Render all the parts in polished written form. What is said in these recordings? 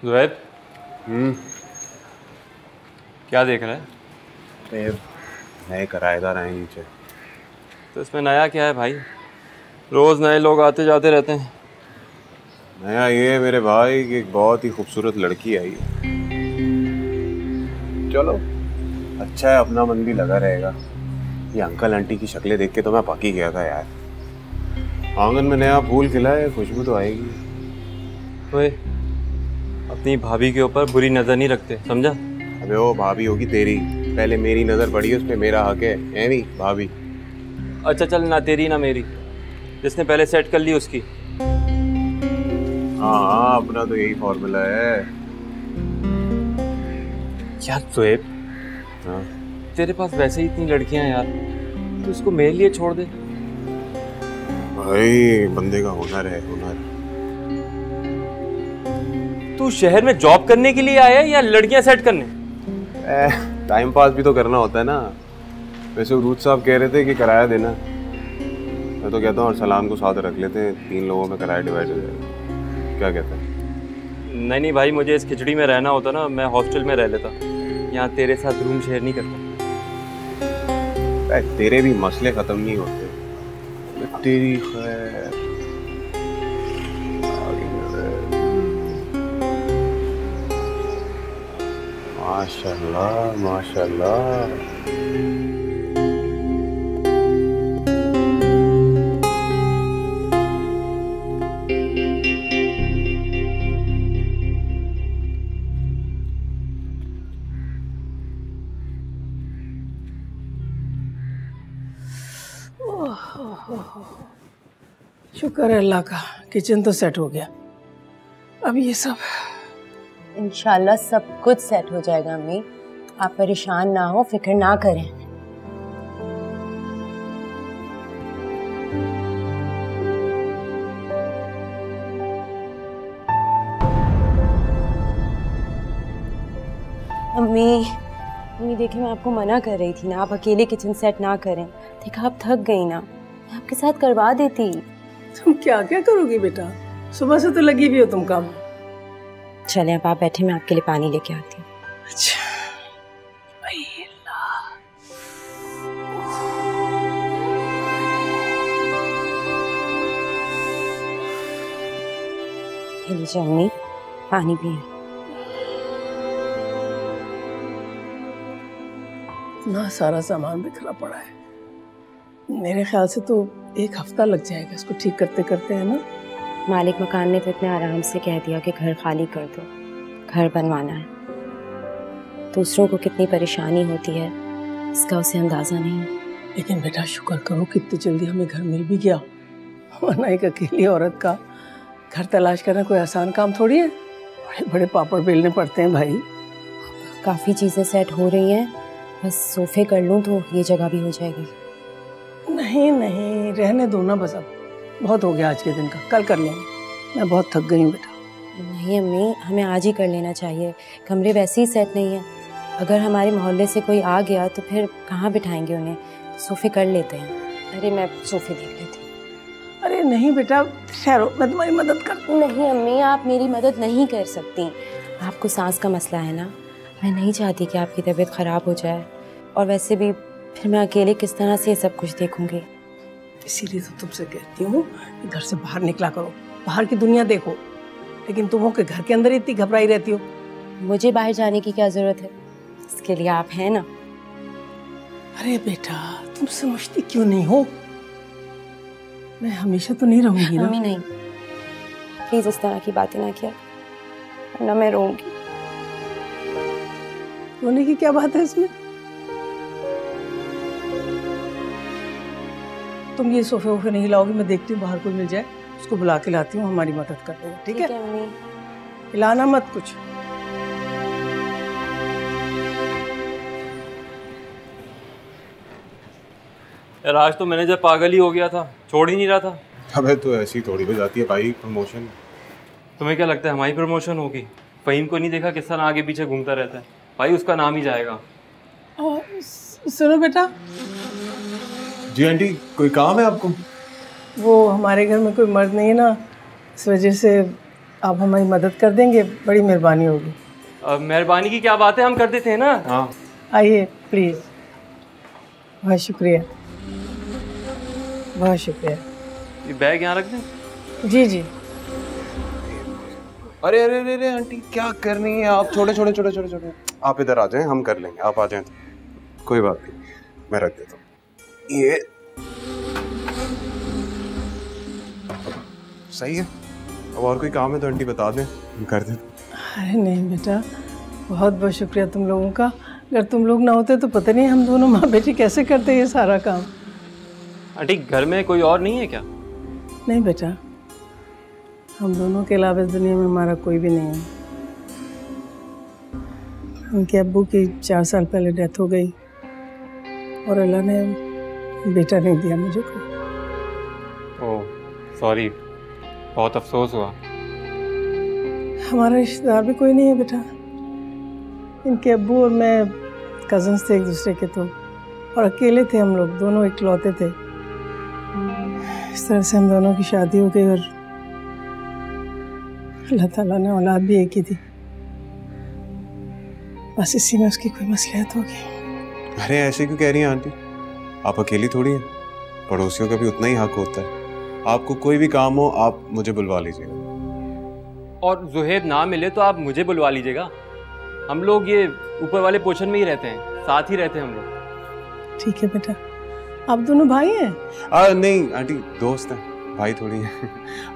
ज़ुहैब। क्या देख रहा है? नए किराएदार आए नीचे। तो इसमें नया क्या है भाई? रोज़ नए लोग आते जाते रहते हैं। नया ये मेरे भाई की एक बहुत ही खूबसूरत लड़की आई है। चलो अच्छा है, अपना मन भी लगा रहेगा। ये अंकल आंटी की शक्लें देख के तो मैं पक ही गया था यार। आंगन में नया फूल खिला है, खुशबू तो आएगी। ओए, अपनी भाभी के ऊपर बुरी नज़र नहीं रखते, समझा? अबे वो भाभी होगी तेरी, पहले मेरी नज़र पड़ी है, उसमें मेरा हक है नहीं भाभी। अच्छा चल, ना तेरी ना मेरी, जिसने पहले सेट कर ली उसकी। हाँ अपना तो यही फॉर्मूला है। यार ज़ुहैब, हाँ तेरे पास वैसे ही इतनी लड़कियां यार, तो इसको मेरे लिए छोड़ दे। भाई बंदे का हुनर है, हुनर। तू शहर में जॉब करने के लिए आया है या लड़कियां सेट करने? टाइम पास भी तो करना होता है ना। वैसे रूद साहब कह रहे थे कि किराया देना। मैं तो कहता हूँ और सलाम को साथ रख लेते हैं, 3 लोगों में किराया डिवाइड हो जाएगा। क्या कहते हैं? नहीं भाई, मुझे इस खिचड़ी में रहना होता ना, मैं हॉस्टल में रह लेता। यहाँ तेरे साथ रूम शेयर नहीं करता। तेरे भी मसले खत्म नहीं होते। तेरी खैर। माशाल्लाह माशाल्लाह। शुक्र है अल्लाह का, किचन तो सेट हो गया। अब ये सब इंशाल्लाह सब कुछ सेट हो जाएगा अम्मी, आप परेशान ना हो, फिक्र ना करें। अम्मी अम्मी देखिए, मैं आपको मना कर रही थी ना, आप अकेले किचन सेट ना करें। देखा आप थक गई ना, मैं आपके साथ करवा देती। तुम क्या क्या करोगी बेटा, सुबह से तो लगी भी हो तुम काम। चले अब आप बैठे, मैं आपके लिए पानी लेके आती हूँ। अच्छा ये लीजिए अम्मी, पानी पिए। इतना सारा सामान बिखरा पड़ा है, मेरे ख्याल से तो 1 हफ्ता लग जाएगा इसको ठीक करते करते, है ना? मालिक मकान ने तो इतने आराम से कह दिया कि घर खाली कर दो, घर बनवाना है। दूसरों को कितनी परेशानी होती है इसका उसे अंदाजा नहीं है। लेकिन बेटा शुक्र करो कितनी जल्दी हमें घर मिल भी गया, वरना एक अकेली औरत का घर तलाश करना कोई आसान काम थोड़ी है। बड़े बड़े पापड़ बेलने पड़ते हैं भाई। काफ़ी चीज़ें सेट हो रही हैं, बस सोफे कर लूँ तो ये जगह भी हो जाएगी। नहीं नहीं रहने दो ना, बस अब बहुत हो गया आज के दिन का, कल कर लेंगे। मैं बहुत थक गई हूँ बेटा। नहीं अम्मी, हमें आज ही कर लेना चाहिए, कमरे वैसे ही सेट नहीं है। अगर हमारे मोहल्ले से कोई आ गया तो फिर कहाँ बिठाएंगे उन्हें, सोफे कर लेते हैं। अरे मैं सोफे देख लेती हूँ। अरे नहीं बेटा ठहरो, मैं तुम्हारी मदद कर। नहीं अम्मी, आप मेरी मदद नहीं कर सकती, आपको सांस का मसला है ना, मैं नहीं चाहती कि आपकी तबीयत ख़राब हो जाए, और वैसे भी फिर मैं अकेले किस तरह से ये सब कुछ देखूंगी। इसीलिए तो तुमसे कहती हूँ कि घर से बाहर निकला करो, बाहर की दुनिया देखो। लेकिन तुम हो कि घर के अंदर इतनी घबराई रहती हो। मुझे बाहर जाने की क्या जरूरत है, इसके लिए आप हैं ना। अरे बेटा तुम समझती क्यों नहीं हो, मैं हमेशा तो नहीं रहूंगी ना। मम्मी नहीं, प्लीज इस तरह की बातें ना किया, वरना मैं रोऊंगी। रोने की क्या बात है इसमें? तुम ये सोफे वोफे नहीं लाओगी, मैं देखती हूँ बाहर कोई मिल जाए, उसको बुला के लाती हूँ, हमारी मदद कर देगा। ठीक है मम्मी? हिलाना मत कुछ। यार आज तो मैनेजर पागल ही हो गया था, छोड़ ही नहीं रहा था। अबे तो ऐसी थोड़ी हो जाती है भाई प्रमोशन। तुम्हें क्या लगता है हमारी प्रमोशन होगी? फ़हीम को नहीं देखा किस तरह आगे पीछे घूमता रहता है, भाई उसका नाम ही जाएगा। सुनो बेटा। जी आंटी, कोई काम है आपको? वो हमारे घर में कोई मर्द नहीं है ना, इस वजह से आप हमारी मदद कर देंगे, बड़ी मेहरबानी होगी। मेहरबानी की क्या बात है, हम कर देते हैं ना। हाँ आइए प्लीज़। बहुत शुक्रिया, बहुत शुक्रिया। ये बैग यहाँ रख दें। जी जी। अरे अरे अरे अरे आंटी क्या कर रही हैं आप? छोटे छोटे छोटे छोटे छोटे आप इधर आ जाएं, हम कर लेंगे। आप आ जाएं तो कोई बात नहीं, मैं रख देता हूँ। ये सही है। अब और कोई काम है तो आंटी बता दें, हम कर दें। अरे नहीं बेटा, बहुत बहुत शुक्रिया तुम लोगों का। अगर तुम लोग ना होते तो पता नहीं हम दोनों माँ बेटी कैसे करते ये सारा काम। आंटी घर में कोई और नहीं है क्या? नहीं बेटा, हम दोनों के अलावा इस दुनिया में हमारा कोई भी नहीं है। उनके अब्बू की 4 साल पहले डेथ हो गई और अल्लाह ने बेटा नहीं दिया मुझे कोई। ओह सॉरी, बहुत अफसोस हुआ। हमारा रिश्तेदार भी कोई नहीं है बेटा। इनके अब्बू और मैं कज़न्स थे एक दूसरे के, तो और अकेले थे हम लोग, दोनों इकलौते थे। इस तरह से हम दोनों की शादी हो गई और अल्लाह ताला ने औलाद भी एक ही दी। बस इसी में उसकी कोई मसलियत होगी। अरे ऐसे क्यों कह रही हैं आंटी? आप अकेली थोड़ी हैं, पड़ोसियों का भी उतना ही हक होता है। आपको कोई भी काम हो आप मुझे बुलवा लीजिएगा। और जुहैब ना मिले तो आप मुझे बुलवा लीजिएगा। हम लोग ये ऊपर वाले पोर्शन में ही रहते हैं, साथ ही रहते हैं हम लोग। ठीक है बेटा। आप दोनों भाई हैं? नहीं आंटी, दोस्त हैं, भाई थोड़ी है।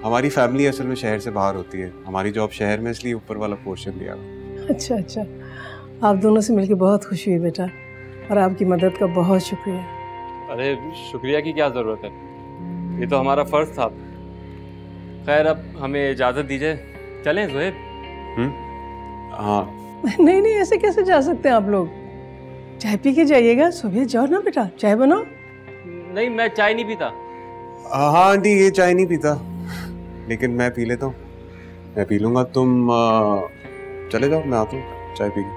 हमारी फैमिली असल में शहर से बाहर होती है। हमारी जॉब शहर में, इसलिए ऊपर वाला पोर्शन दिया। अच्छा अच्छा, आप दोनों से मिलकर बहुत खुशी हुई बेटा, और आपकी मदद का बहुत शुक्रिया। अरे शुक्रिया की क्या ज़रूरत है, ये तो हमारा फ़र्ज़ था। खैर अब हमें इजाज़त दीजिए, चलें जुहैब? हाँ। नहीं नहीं, ऐसे कैसे जा सकते हैं आप लोग? चाय पी के जाइएगा। सुबह जाओ ना बेटा, चाय बनाओ। नहीं, मैं चाय नहीं पीता। हाँ आंटी, ये चाय नहीं पीता, लेकिन मैं पी लेता हूँ। मैं पी लूँगा, तुम चले जाओ, मैं आता हूँ चाय पी के।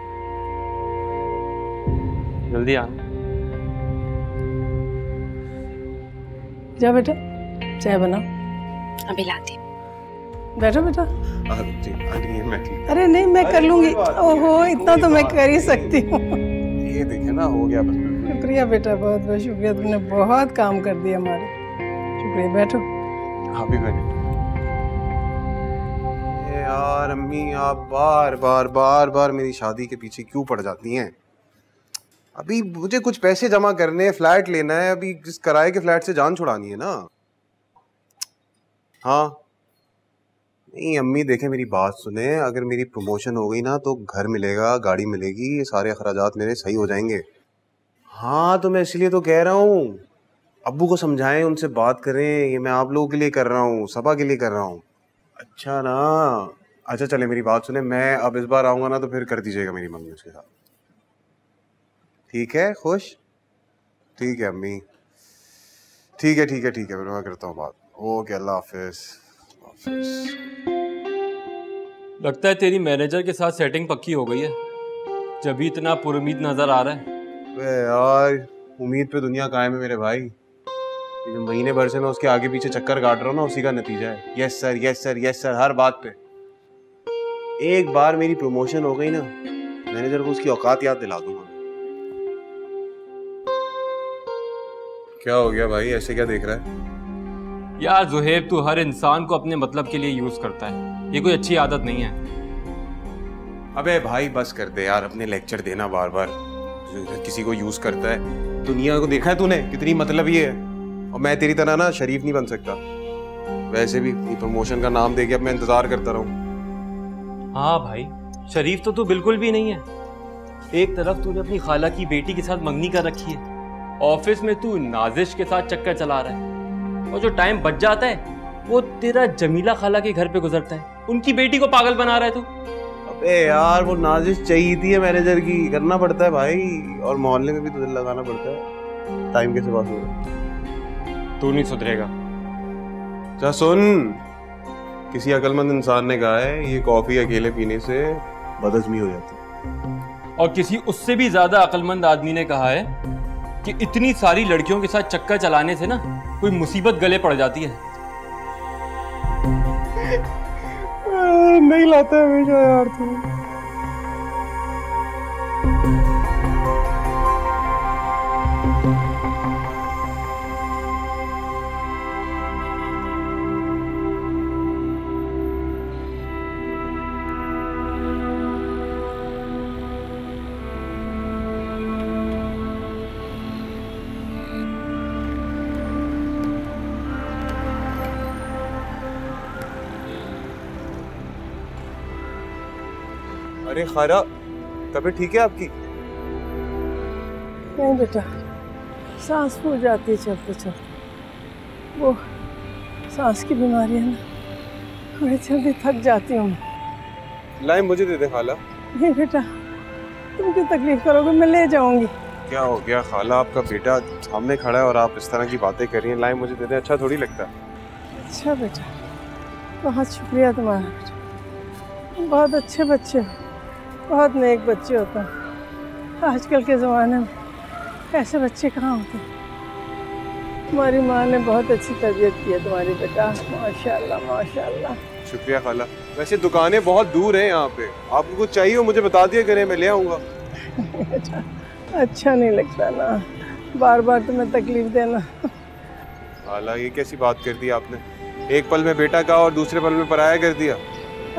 जल्दी आना। जा बेटा, चाय बनाओ। अभी लाती। बैठो बेटा। जी आंटी, ये मैं ठीक। अरे नहीं, मैं कर लूंगी। ओहो, इतना तो मैं कर ही सकती हूँ। ये देखिए ना, हो गया बस। शुक्रिया बेटा, बहुत बहुत शुक्रिया, तुमने बहुत काम कर दिया हमारे। शुक्रिया, बैठो। हाँ भी बैठे। यार अम्मी, आप बार बार बार बार मेरी शादी के पीछे क्यों पड़ जाती हैं? अभी मुझे कुछ पैसे जमा करने हैं, फ्लैट लेना है, अभी इस किराए के फ्लैट से जान छुड़ानी है ना। हाँ नहीं अम्मी, देखें मेरी बात सुने, अगर मेरी प्रमोशन हो गई ना तो घर मिलेगा, गाड़ी मिलेगी, ये सारे अखराजात मेरे सही हो जाएंगे। हाँ तो मैं इसलिए तो कह रहा हूँ, अब्बू को समझाएं, उनसे बात करें। ये मैं आप लोगों के लिए कर रहा हूँ, सबा के लिए कर रहा हूँ। अच्छा ना, अच्छा चले मेरी बात सुने, मैं अब इस बार आऊँगा ना तो फिर कर दीजिएगा मेरी मम्मी उसके साथ, ठीक है? खुश? ठीक है अम्मी, ठीक है ठीक है ठीक है, फिर मैं करता हूँ बात। ओके, अल्लाह हाफिज़। लगता है तेरी मैनेजर के साथ सेटिंग पक्की हो गई है, जब भी इतना पुरुमीद नजर आ रहा है। अबे यार, उम्मीद पे दुनिया कायम है मेरे भाई। ये जो महीने भर से मैं उसके आगे पीछे चक्कर काट रहा हूँ ना, उसी का नतीजा है। Yes sir, yes sir, yes sir, हर बात पे। एक बार मेरी प्रमोशन हो गई ना, मैनेजर को उसकी औकात याद दिला दूंगा। क्या हो गया भाई, ऐसे क्या देख रहा है? यार जुहैब, तू हर इंसान को अपने मतलब के लिए यूज करता है, ये कोई अच्छी आदत नहीं है। अबे भाई बस कर दे यार, अपने लेक्चर देना बार बार। किसी को यूज करता है, दुनिया को देखा है तूने कितनी मतलब ये है। और मैं तेरी तरह ना शरीफ नहीं बन सकता। वैसे भी प्रमोशन का नाम दे के अब मैं इंतजार करता रहूं। हाँ भाई, शरीफ तो तू बिल्कुल भी नहीं है। एक तरफ तूने अपनी खाला की बेटी के साथ मंगनी कर रखी है, ऑफिस में तू नाजिश के साथ चक्कर चला रहा है, और जो टाइम बच जाता है वो तेरा जमीला खाला के घर पे गुजरता है, उनकी बेटी को पागल बना रहा है तू। अबे यार, वो नाजिश चाहिए थी मैनेजर की, करना पड़ता है भाई, और मोहल्ले में भी तो दिल लगाना पड़ता है। टाइम कैसे पास होगा? तू नहीं सुधरेगा। अच्छा सुन, किसी अक्लमंद इंसान ने कहा है ये कॉफी अकेले पीने से बदहजमी हो जाती है, और किसी उससे भी ज्यादा अक्लमंद आदमी ने कहा है कि इतनी सारी लड़कियों के साथ चक्कर चलाने से ना कोई मुसीबत गले पड़ जाती है। नहीं लाता है हमेशा यार तू। अरे खारा, तबीयत ठीक है आपकी? नहीं बेटा, सांस फूल जाती है चलते चलते। वो सांस की बीमारी है ना, मैं जल्दी थक जाती हूँ। लाइन मुझे दे दे खाला। नहीं बेटा, तुम क्यों तकलीफ करोगे, मैं ले जाऊंगी। क्या हो गया खाला, आपका बेटा सामने खड़ा है और आप इस तरह की बातें कर रही हैं। लाइन मुझे दे दे, अच्छा थोड़ी लगता। अच्छा बेटा, बहुत शुक्रिया तुम्हारा बेटा, तुम बहुत अच्छे बच्चे हो, बहुत नेक बच्चे होते हैं। आजकल के ज़माने में ऐसे बच्चे कहाँ होते हैं। तुम्हारी माँ ने बहुत अच्छी तरबियत की है तुम्हारी बेटा, माशाल्लाह माशाल्लाह। शुक्रिया खाला। वैसे दुकानें बहुत दूर हैं यहाँ पे, आपको कुछ चाहिए हो मुझे बता दिया करें, मैं ले आऊँगा। अच्छा नहीं लगता ना बार बार तुम्हें तकलीफ देना। खाला ये कैसी बात कर दी आपने, एक पल में बेटा का और दूसरे पल में पराया कर दिया।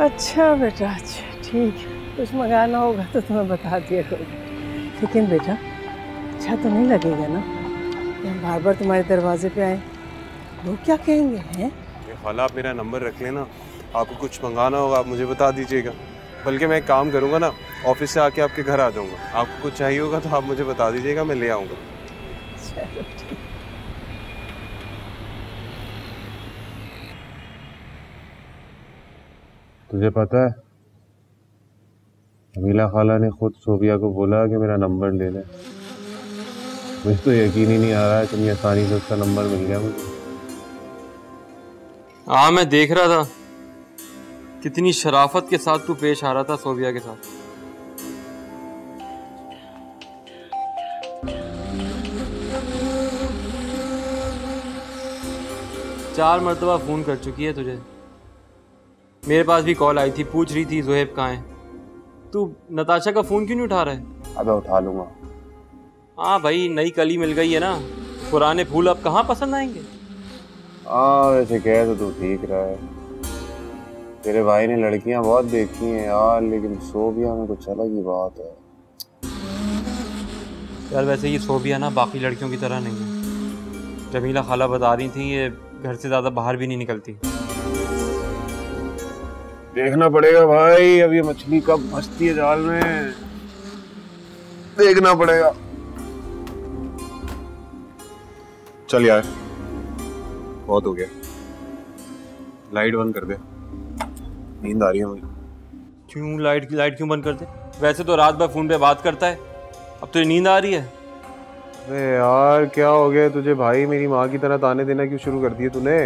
अच्छा बेटा, अच्छा ठीक है, कुछ मंगाना होगा तो तुम्हें बता दिया करो। लेकिन बेटा अच्छा तो नहीं लगेगा ना कि हम बार बार तुम्हारे दरवाजे पे आए, लोग क्या कहेंगे हैं? खाला आप मेरा नंबर रख लेना, आपको कुछ मंगाना होगा आप मुझे बता दीजिएगा। बल्कि मैं एक काम करूँगा ना, ऑफिस से आके आपके घर आ जाऊँगा, आपको कुछ चाहिए होगा तो आप मुझे बता दीजिएगा, मैं ले आऊँगा। चलो ठीक। तुझे पता है अमीला खाला ने खुद सोबिया को बोला कि मेरा नंबर ले ले। मुझे तो यकीन ही नहीं आ रहा है इतनी आसानी से उसका नंबर मिल गया मुझे। हाँ मैं देख रहा था कितनी शराफत के साथ तू पेश आ रहा था सोबिया के साथ। चार मरतबा फोन कर चुकी है तुझे, मेरे पास भी कॉल आई थी, पूछ रही थी ज़ुहैब कहाँ है। तू नताशा का फोन क्यों नहीं उठा रहा है? अब उठा लूंगा। हाँ भाई, नई कली मिल गई है ना, पुराने फूल अब कहाँ पसंद आएंगे। हाँ वैसे कह तो तू ठीक रहा है, तेरे भाई ने लड़कियां बहुत देखी हैं यार, लेकिन सोबिया में कुछ अलग ही बात है यार। वैसे ये सोबिया ना बाकी लड़कियों की तरह नहीं है। जमीला खाला बता रही थी ये घर से ज़्यादा बाहर भी नहीं निकलती। देखना पड़ेगा भाई, अब ये मछली कब फंसती है जाल में, देखना पड़ेगा। चल यार बहुत हो गया, लाइट बंद कर दे, नींद आ रही है मुझे। क्यों लाइट क्यों बंद कर दे? वैसे तो रात भर फोन पे बात करता है, अब तो नींद आ रही है। अरे यार क्या हो गया तुझे भाई, मेरी माँ की तरह ताने देना क्यों शुरू कर दिए तूने?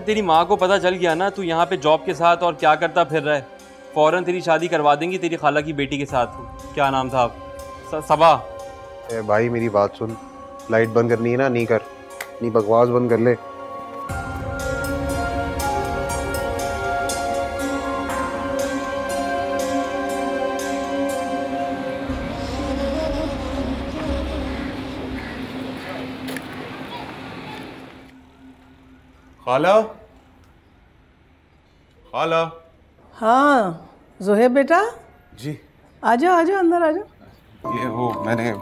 तेरी माँ को पता चल गया ना तू यहाँ पे जॉब के साथ और क्या करता फिर रहा है, फौरन तेरी शादी करवा देंगी तेरी खाला की बेटी के साथ। क्या नाम था सबा? भाई मेरी बात सुन, लाइट बंद करनी है ना, नहीं कर, नहीं बकवास बंद कर ले। खाला, खाला। हाँ ज़ुहैब बेटा, जी आ जाओ अंदर आ जाओ। ये वो मैंने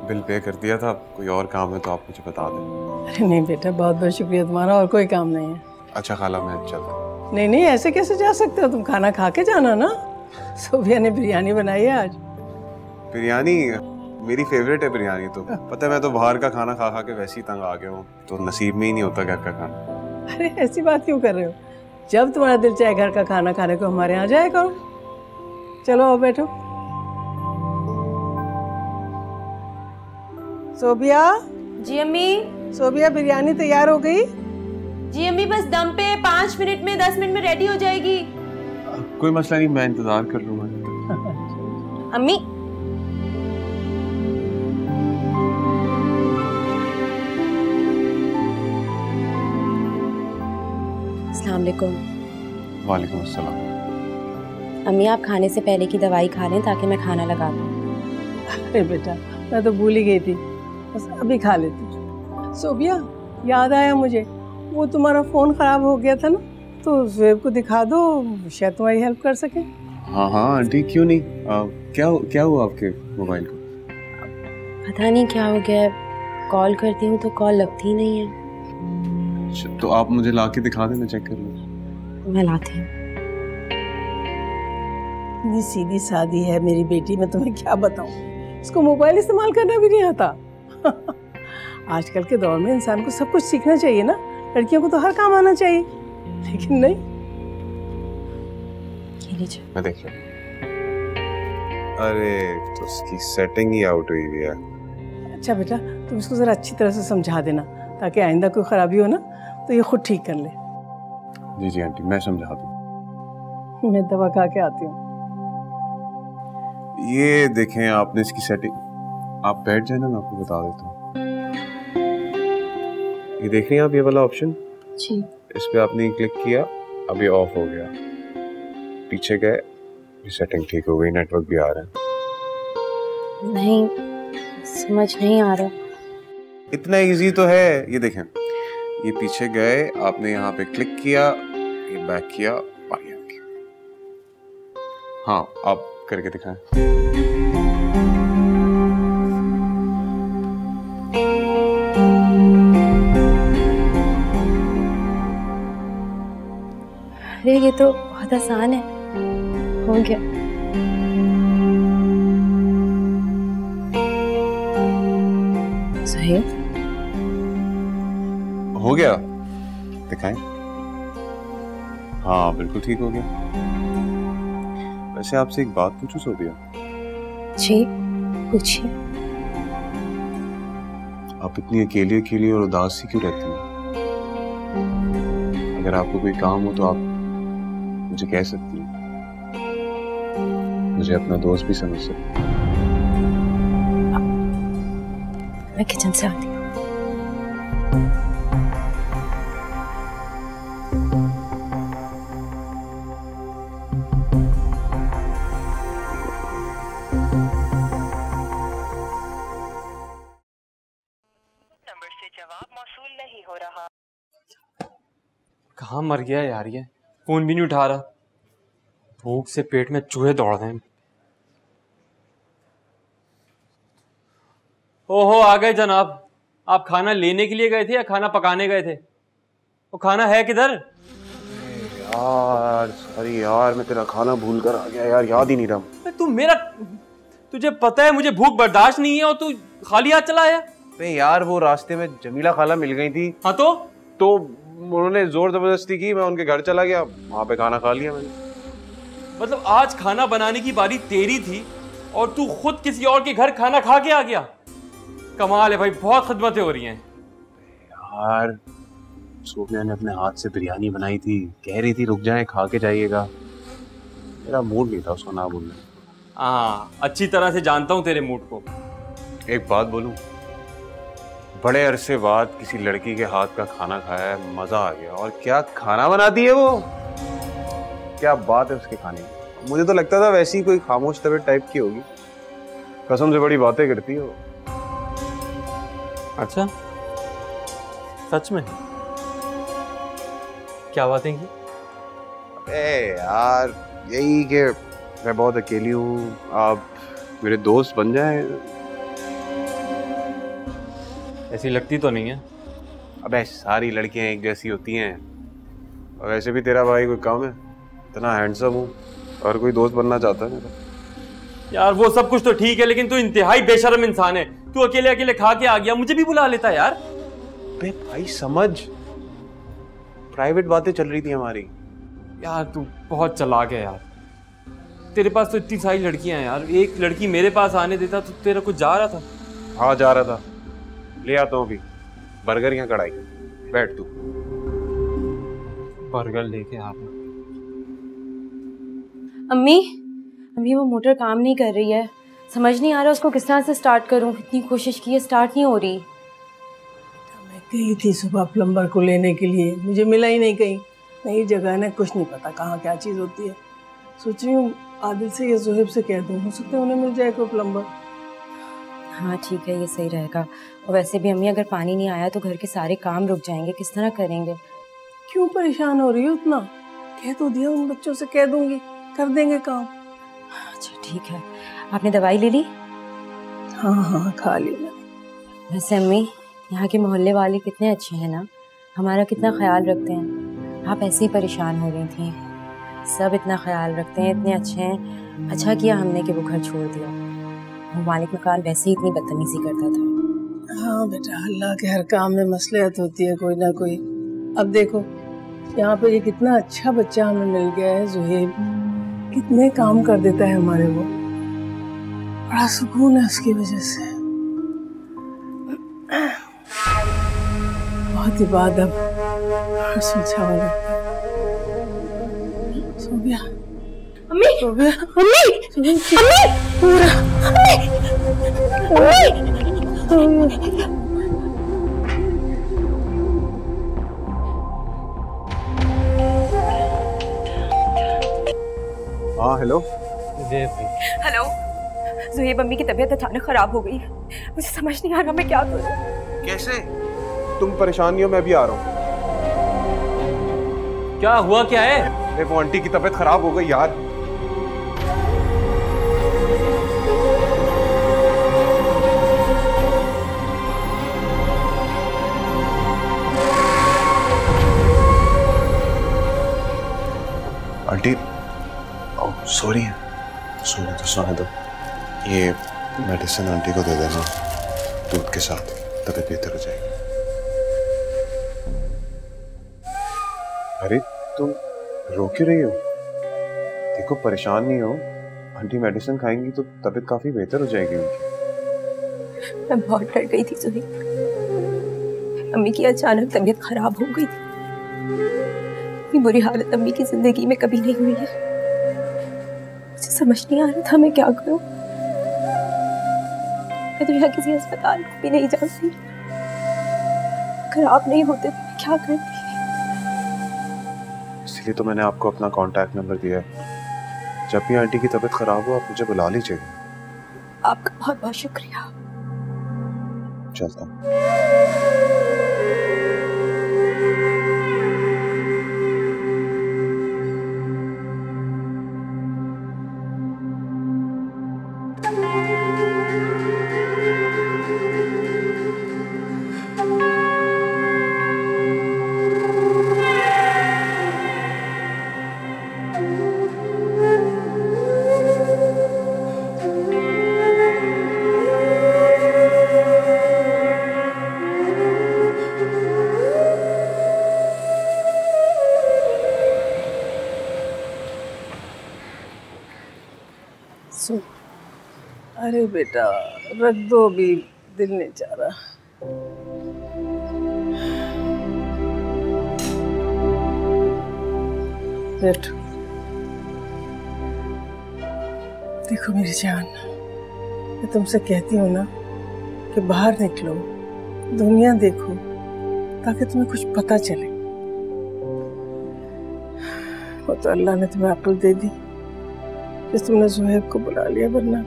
बिल पे कर दिया था, कोई और काम है तो आप मुझे बता दें। अरे नहीं बेटा, बहुत बहुत शुक्रिया तुम्हारा, और कोई काम नहीं है। अच्छा खाला मैं चलता हूँ। नहीं ऐसे कैसे जा सकते हो, तुम खाना खा के जाना ना। सोबिया ने बिरयानी बनाई है आज। बिरयानी मेरी फेवरेट है बिरयानी, तो पता है मैं तो बाहर का खाना खा खा के वैसे ही तंग आ गया हूँ, तो नसीब में ही नहीं होता घर का खाना। अरे ऐसी बात क्यों कर रहे हो, जब तुम्हारा दिल चाहे घर का खाना खाने को हमारे यहाँ जाया करो। चलो आओ बैठो। सोबिया। जी अम्मी। सोबिया बिरयानी तैयार हो गई? जी अम्मी बस दम पे 5 मिनट में 10 मिनट में रेडी हो जाएगी। कोई मसला नहीं, मैं इंतजार कर लूंगा। अम्मी अस्सलाम वालेकुम। वालेकुम अस्सलाम। अम्मी आप खाने से पहले की दवाई खा लें ताकि मैं खाना लगा दूँ। अरे बेटा मैं तो भूल ही गई थी, बस अभी खा लेती। सोबिया याद आया मुझे, वो तुम्हारा फ़ोन ख़राब हो गया था ना, तो ज़ुएब को दिखा दो, शायद तुम्हारी हेल्प कर सके। हाँ हाँ आंटी क्यों नहीं, क्या हुआ आपके मोबाइल को? पता नहीं क्या हो गया, कॉल करती हूँ तो कॉल लगती ही नहीं है। तो आप मुझे ला के दिखा देना, चेक कर लो। मैं लाती हूँ। इतनी सीधी सादी है मेरी बेटी, मैं तुम्हें क्या बताऊं, इसको मोबाइल इस्तेमाल करना भी नहीं आता। आजकल के दौर में इंसान को सब कुछ सीखना चाहिए ना, लड़कियों को तो हर काम आना चाहिए, लेकिन नहीं। ये लीजिए। मैं देख लिया। अरे तो उसकी सेटिंग ही आउट हुई हुई है। अच्छा बेटा तुम इसको जरा अच्छी तरह से समझा देना, ताकि आइंदा कोई खराबी हो ना तो ये खुद ठीक कर ले। जी जी आंटी मैं समझा दूँ। मैं दवा खा के आती हूँ। ये देखें आपने इसकी सेटिंग, आप बैठ जाए ना, मैं आपको बता देता हूँ। ये देख रही हैं आप, ये वाला ऑप्शन जी। इस पे आपने क्लिक किया, अब ये ऑफ हो गया। पीछे गए, ये सेटिंग ठीक हो गई, नेटवर्क भी आ रहा है। नहीं समझ नहीं आ रहा। इतना इजी तो है, ये देखें, ये पीछे गए, आपने यहाँ पे क्लिक किया, ये बैक किया, आगे आ गया। हाँ आप करके दिखाएं। अरे ये तो बहुत आसान है, हो गया। सही हो गया, दिखाएं। हाँ बिल्कुल ठीक हो गया। वैसे आपसे एक बात पूछूं सोबिया? जी पूछिए। आप इतनी अकेली अकेली और उदास सी क्यों रहती हैं? अगर आपको कोई काम हो तो आप मुझे कह सकती हैं, मुझे अपना दोस्त भी समझ सकती हैं। मैं किचन से आती हूँ। नंबर से जवाब मौसूल नहीं हो रहा। कहाँ मर गया यार, ये फोन भी नहीं उठा रहा। भूख से पेट में चूहे दौड़ रहे हैं। ओहो आ गए जनाब। आप खाना लेने के लिए गए थे या खाना पकाने गए थे? वो खाना है किधर? यार सॉरी यार, मैं तेरा खाना भूल कर आ गया यार, याद ही नहीं रहा। तू मेरा, तुझे पता है मुझे भूख बर्दाश्त नहीं है और तू खाली हाथ चला आया। अरे यार वो रास्ते में जमीला खाला मिल गई थी। हाँ तो उन्होंने जोर जबरदस्ती की, मैं उनके घर चला गया, वहां पे खाना खा लिया मैंने। मतलब आज खाना बनाने की बारी तेरी थी और तू खुद किसी और के घर खाना खा के आ गया। कमाल है भाई, बहुत खिदमतें हो रही हैं। यार सोफिया ने अपने हाथ से बिरयानी बनाई थी, कह रही थी रुक जाएं खा के जाइएगा। मेरा मूड नहीं था उसको ना बोलने। हाँ अच्छी तरह से जानता हूँ तेरे मूड को। एक बात बोलूं, बड़े अरसे बाद किसी लड़की के हाथ का खाना खाया है, मजा आ गया। और क्या खाना बनाती है वो, क्या बात है उसके खाने की। मुझे तो लगता था वैसी ही कोई खामोश तबीयत टाइप की होगी, कसम से बड़ी बातें करती है वो। अच्छा सच में? क्या बातें की? अबे यार यही कि मैं बहुत अकेली हूँ, आप मेरे दोस्त बन जाएं। ऐसी लगती तो नहीं है। अबे सारी लड़कियां एक जैसी होती हैं, और वैसे भी तेरा भाई कोई कम है, इतना हैंडसम हूँ, और कोई दोस्त बनना चाहता है मेरा। यार वो सब कुछ तो ठीक है, लेकिन तू इंतहाई बेशर्म इंसान है। तू अकेले अकेले खा के आ गया, मुझे भी बुला लेता यार। अबे भाई समझ, प्राइवेट बातें चल रही थी हमारी। यार तू बहुत चालाक है यार। तेरे पास तो इतनी सारी लड़कियां हैं यार, एक लड़की मेरे पास आने देता तो तेरा कुछ जा रहा था। हाँ जा रहा था, ले आता हूँ अभी बर्गर या कढ़ाई, बैठ तू। बर्गर लेके आ। अम्मी अम्मी वो मोटर काम नहीं कर रही है, समझ नहीं आ रहा उसको किस तरह से स्टार्ट करूं। इतनी कोशिश की है, स्टार्ट नहीं हो रही। मैं गई थी सुबह प्लम्बर को लेने के लिए, मुझे मिला ही नहीं कहीं। नई जगह है, कुछ नहीं पता कहाँ क्या चीज़ होती है। सोच रही हूँ आदिल से या जोहेब से कह दूँ, हो सकता है उन्हें मिल जाए कोई प्लम्बर। हाँ ठीक है, ये सही रहेगा। और वैसे भी अम्मी अगर पानी नहीं आया तो घर के सारे काम रुक जाएंगे, किस तरह करेंगे? क्यों परेशान हो रही हो इतना? कह तो दिया, उन बच्चों से कह दूंगी, कर देंगे काम। अच्छा ठीक है। आपने दवाई ले ली? हाँ हाँ खा ली मैंने। वैसे अम्मी यहाँ के मोहल्ले वाले कितने अच्छे हैं ना, हमारा कितना ख्याल रखते हैं। आप ऐसे ही परेशान हो रही थी, सब इतना ख्याल रखते हैं, इतने अच्छे हैं। अच्छा किया हमने कि वो घर छोड़ दिया, वो मालिक मकान वैसे ही इतनी बदतमीजी करता था। हाँ बेटा, अल्लाह के हर काम में मसलियत होती है कोई ना कोई। अब देखो यहाँ पे ये कितना अच्छा बच्चा हमें मिल गया है जोहेब, कितने काम कर देता है हमारे, वो बड़ा सुकून है उसकी वजह से। बहुत ही बाद अब सुलझावा लगता है। सो गया अम्मी, सो गया अम्मी, अम्मी पूरा हाँ हेलो। हेलो। ज़ुहैब, अम्मी की तबीयत अचानक खराब हो गई है, मुझे समझ नहीं आ रहा मैं क्या करूं। कैसे? तुम परेशान नहीं हो, मैं भी आ रहा हूँ। क्या हुआ, क्या है? अरे वो आंटी की तबीयत खराब हो गई यार। आंटी सॉरी, सोने दो। ये मेडिसिन आंटी को दे देना, दूध के साथ, तबीयत बेहतर हो जाएगी। अरे तुम रो क्यों रही हो? देखो परेशान नहीं हो, आंटी मेडिसिन खाएंगी तो तबीयत काफी बेहतर हो जाएगी उनकी। मैं बहुत डर गई थी ज़ुहैब, अम्मी की अचानक तबीयत खराब हो गई थी। इतनी बुरी हालत अम्मी की जिंदगी में कभी नहीं हुई है, मुझे समझ नहीं आ रहा था मैं क्या करूं। मैं तो यहाँ किसी अस्पताल को भी नहीं जानती, अगर आप नहीं होते तो मैं क्या करती। इसलिए तो मैंने आपको अपना कांटेक्ट नंबर दिया है, जब भी आंटी की तबीयत खराब हो आप मुझे बुला लीजिए। आपका बहुत बहुत शुक्रिया। चलता हूँ। अरे बेटा रख दो, अभी दिल नहीं चाह रहा। बैठो। देखो मेरी जान, मैं तुमसे कहती हूँ ना कि बाहर निकलो, दुनिया देखो, ताकि तुम्हें कुछ पता चले। वो तो अल्लाह ने तुम्हें अक्ल दे दी जिस तुमने ज़ुहैब को बुला लिया, वरना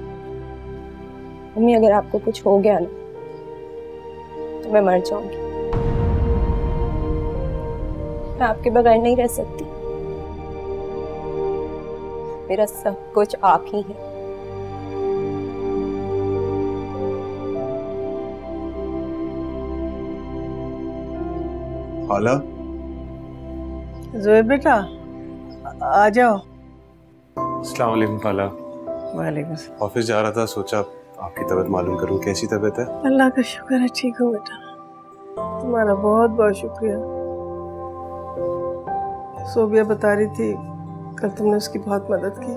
मम्मी अगर आपको कुछ हो गया ना तो मैं मर जाऊंगी, मैं आपके बगैर नहीं रह सकती। मेरा सब कुछ आप ही है। खाला। ज़ुहैब बेटा आ जाओ। अस्सलाम वालेकुम खाला। वालेकुम सलाम। ऑफिस जा रहा था, सोचा आपकी तबीयत मालूम करूं, कैसी तबीयत है? अल्लाह का शुक्र है ठीक हो बेटा, तुम्हारा बहुत बहुत शुक्रिया। सोबिया बता रही थी कल तुमने उसकी बहुत मदद की।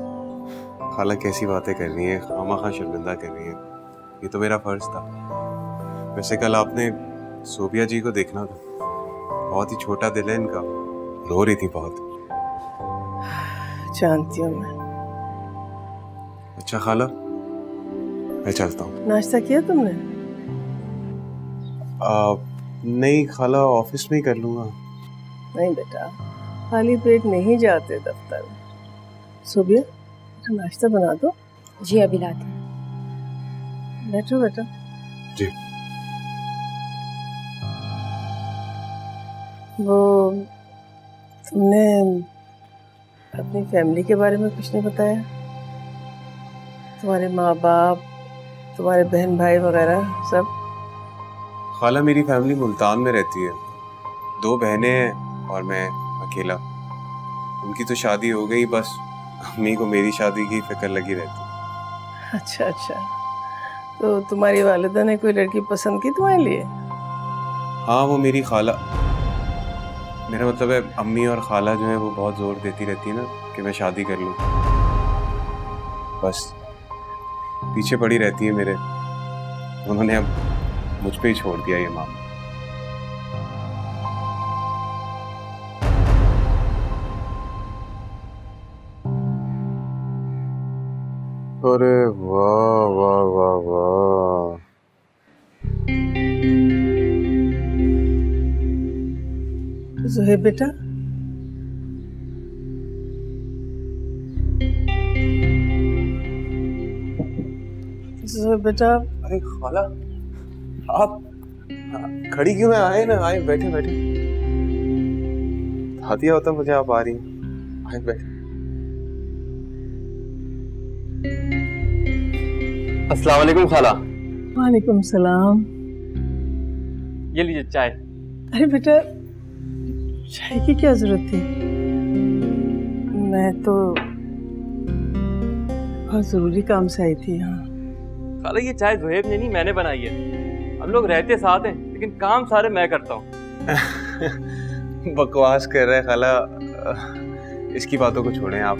खाला कैसी बातें कर रही है, खामा शर्मिंदा कर रही है, ये तो मेरा फर्ज था। वैसे कल आपने सोबिया जी को देखना था, बहुत ही छोटा दिल है इनका, रो रही थी बहुत। जानती हूँ मैं। अच्छा खाला मैं चलता हूँ। नाश्ता किया तुमने? नहीं खाला, ऑफिस में ही कर लूँगा। नहीं बेटा, खाली पेट नहीं जाते दफ्तर, सोबिया, नाश्ता बना दो। जी अभी लाती हूँ। बैठो बेटा। जी। वो तुमने अपनी फैमिली के बारे में कुछ नहीं बताया? तुम्हारे माँ बाप, तुम्हारे बहन भाई वगैरह सब? खाला मेरी फैमिली मुल्तान में रहती है, 2 बहनें हैं और मैं अकेला। उनकी तो शादी हो गई, बस अम्मी को मेरी शादी की फिक्र लगी रहती। अच्छा अच्छा, तो तुम्हारी वालिदा ने कोई लड़की पसंद की तुम्हारे लिए? हाँ, वो मेरी खाला, मेरा मतलब है अम्मी और खाला जो है वो बहुत जोर देती रहती है ना कि मैं शादी कर लूँ। बस पीछे पड़ी रहती है मेरे। उन्होंने अब मुझ पे ही छोड़ दिया ये मामला। अरे वाह वाह वाह वाह, ज़ोहैब बेटा, ज़ोहैब बेटा। अरे खाला आप खड़ी क्यों है? आए ना, आए, बैठे बैठे। बता दिया होता मुझे आप आ रही हैं। आए बैठे। अस्सलाम वालेकुम खाला। वालेकुम सलाम। ये लीजिए चाय। अरे बेटा, चाय की क्या जरूरत थी? मैं तो बहुत जरूरी काम से आई थी यहाँ। खाला ये चाय ज़ोहैब ने नहीं, मैंने बनाई है। हम लोग रहते साथ हैं लेकिन काम सारे मैं करता हूँ। बकवास कर रहा है खाला। इसकी बातों को छोड़ें, आप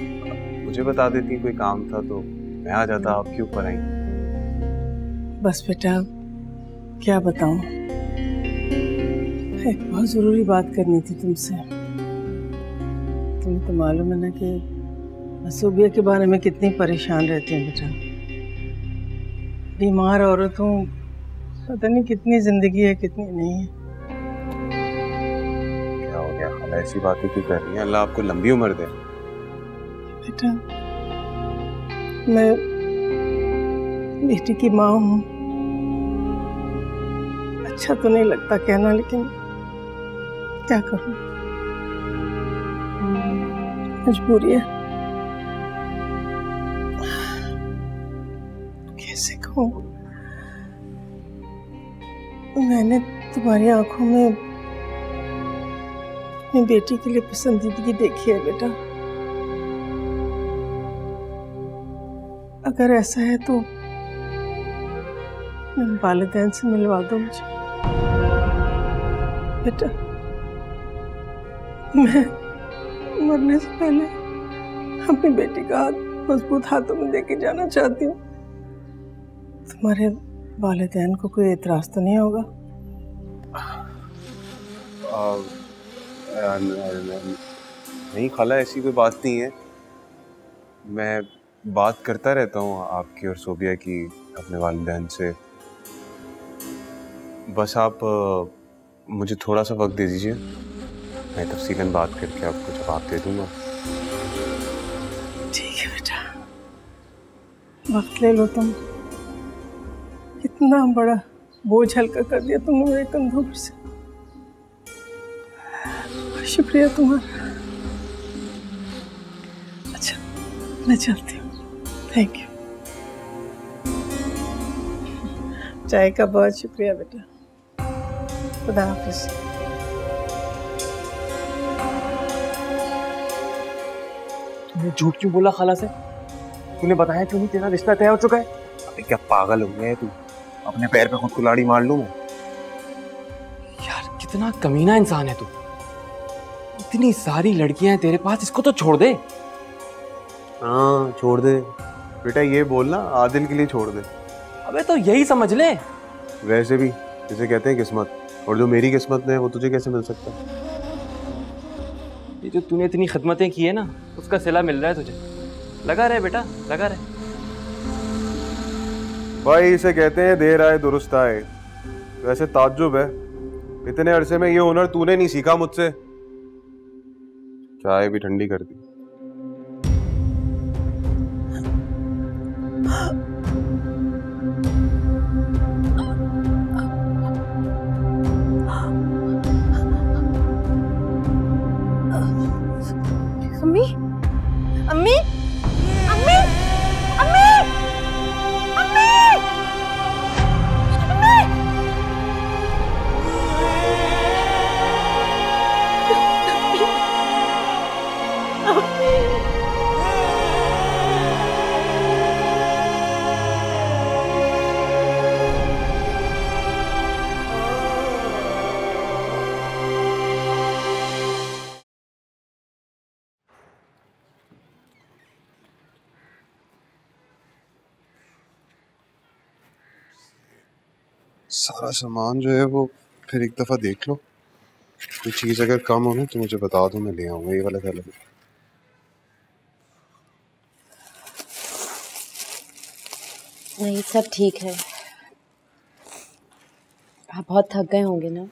मुझे बता देती कोई काम था तो मैं आ जाता, आप क्यों पर आई? बस बेटा, क्या बताऊं, एक बहुत ज़रूरी बात करनी थी तुमसे। तुम्हें तो मालूम है ना कि मसूबिया के बारे में कितनी परेशान रहती हैं बेटा। बीमार औरतों पता नहीं कितनी जिंदगी है कितनी नहीं है। क्या हो गया खाला, ऐसी बातें क्यों कर रही हैं? अल्लाह आपको लंबी उम्र दे। बेटा, मैं बेटी की माँ हूँ। अच्छा तो नहीं लगता कहना, लेकिन क्या करूँ, मजबूरी है। कैसे कहूँ, मैंने तुम्हारी आंखों में अपनी बेटी के लिए पसंदीदगी देखी है बेटा। अगर ऐसा है तो मेरे वालिदैन से मिलवा दो मुझे बेटा। मैं मरने से पहले अपनी बेटी का हाथ मजबूत हाथों में देके जाना चाहती हूँ। तुम्हारे वालिदैन को कोई एतराज तो नहीं होगा? नहीं खाला, ऐसी कोई बात नहीं है। मैं बात करता रहता हूँ आपकी और सोबिया की अपने वालिदैन से। बस आप मुझे थोड़ा सा वक्त दे दीजिए, मैं तफसीलन बात करके आपको जवाब दे दूंगा। ठीक है बेटा, वक्त ले लो तुम। कितना बड़ा बोझ हल्का कर दिया तुमने मेरे कंधों पर से। शुक्रिया तुम्हारा। अच्छा, मैं चलती हूँ। Thank you. चाय का बहुत शुक्रिया बेटा। खुदा हाफिज। तूने झूठ क्यों बोला खाला से? तूने बताया क्यों नहीं तेरा रिश्ता तय हो चुका है? अबे क्या पागल हो गया है तू? अपने पैर पे खुद कुल्हाड़ी मार लूं मैं? यार कितना कमीना इंसान है तू। इतनी सारी लड़कियां हैं तेरे पास, इसको तो छोड़ दे। हाँ छोड़ दे बेटा, ये बोलना आदिल के लिए छोड़ दे। अबे तो यही समझ ले। वैसे भी जिसे कहते हैं किस्मत, और जो मेरी किस्मत में है वो तुझे कैसे मिल सकता है? ये जो तूने इतनी खिदमतें की है ना, उसका सिला मिल रहा है तुझे। लगा रहे बेटा, लगा रहे। भाई इसे कहते हैं देर आए दुरुस्त आए। वैसे ताज्जुब है, इतने अरसे में ये हुनर तूने नहीं सीखा मुझसे। चाय भी ठंडी कर दी। सारा सामान जो है वो फिर एक दफ़ा देख लो, कोई चीज़ अगर कम हो ना तो मुझे बता दो, मैं ले आऊँगा ये वाला थैला। नहीं, सब ठीक है। आप बहुत थक गए होंगे ना?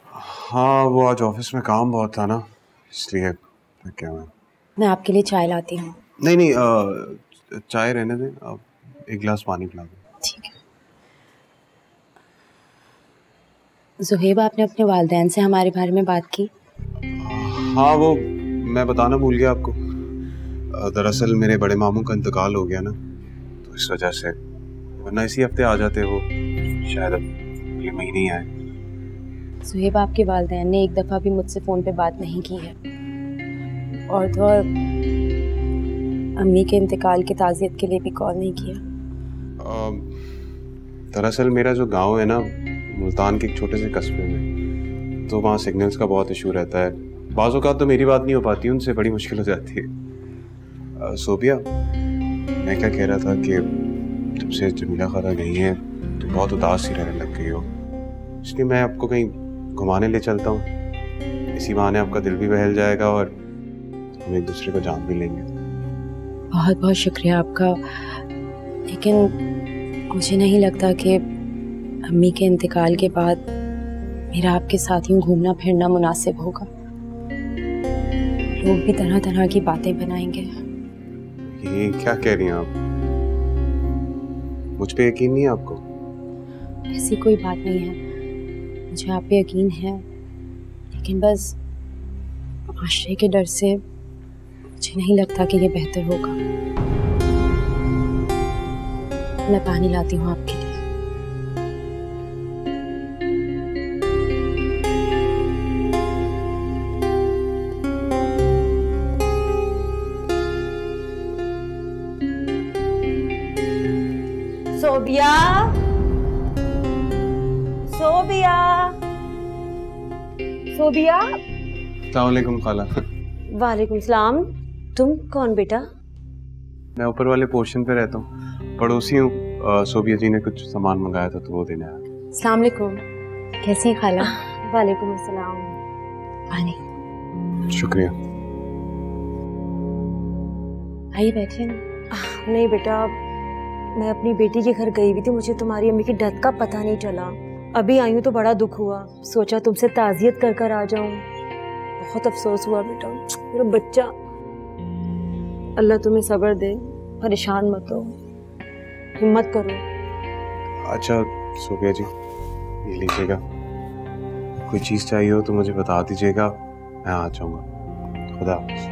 हाँ, वो आज ऑफिस में काम बहुत था ना, इसलिए क्या मैं आपके लिए चाय लाती हूँ। नहीं नहीं, चाय रहने दें, आप एक गिलास पानी पिला दो। ठीक है। ज़ुहैब, आपने अपने वालिदैन से हमारे बारे में बात की? हाँ, वो मैं बताना भूल गया आपको। दरअसल मेरे बड़े मामू का इंतकाल हो गया ना, तो इस वजह से, वरना इसी हफ्ते आ जाते वो, शायद अब ये महीने ही आए। ज़ुहैब, आपके वालिदैन ने एक दफ़ा भी मुझसे फ़ोन पे बात नहीं की है, और तो और अम्मी के इंतकाल की ताज़ियत के लिए भी कॉल नहीं किया। दरअसल मेरा जो गांव है ना, मुल्तान के एक छोटे से कस्बे में, तो वहाँ सिग्नल्स का बहुत इशू रहता है। बाज़ औक़ात तो मेरी बात नहीं हो पाती, उनसे बड़ी मुश्किल हो जाती है। सोबिया, मैं क्या कह रहा था कि जब से जमीला खाला गई हैं तो बहुत उदास सी रहने लग गई हो, इसलिए मैं आपको कहीं घुमाने ले चलता हूँ। इसी बहाने आपका दिल भी बहल जाएगा और हम एक दूसरे को जान भी लेंगे। बहुत बहुत शुक्रिया आपका, लेकिन मुझे नहीं लगता कि अम्मी के इंतकाल के बाद मेरा आपके साथ यूँ घूमना फिरना मुनासिब होगा। लोग भी तरह तरह की बातें बनाएंगे। ये क्या कह रही हैं आप? मुझ पे यकीन नहीं है आपको? ऐसी कोई बात नहीं है, मुझे आप पे यकीन है, लेकिन बस माशरे के डर से मुझे नहीं लगता कि ये बेहतर होगा। मैं पानी लाती हूँ आपके लिए। सोबिया, सोबिया, सोबिया। अस्सलाम वालेकुम खाला। वालेकुम सलाम। तुम कौन बेटा? मैं ऊपर वाले पोर्शन पे रहता हूँ, पड़ोसी हूँ। सोबिया जी ने कुछ सामान मंगाया था तो वो देने आया। अस्सलाम वालेकुम। कैसी है खाला? वालेकुम अस्सलाम। पानी। शुक्रिया। आइए बैठिए। नहीं बेटा, मैं अपनी बेटी के घर गई हुई थी, मुझे तुम्हारी अम्मी की डेथ का पता नहीं चला। अभी आई हूँ तो बड़ा दुख हुआ, सोचा तुमसे ताज़ियत कर कर आ जाऊँ। बहुत अफसोस हुआ बेटा, मेरा बच्चा। अल्लाह तुम्हें सब्र दे, परेशान मत हो, हिम्मत करो। अच्छा सोबिया जी, ये लीजिएगा, कोई चीज़ चाहिए हो तो मुझे बता दीजिएगा, मैं आ जाऊँगा। खुदा हाफ़िज़।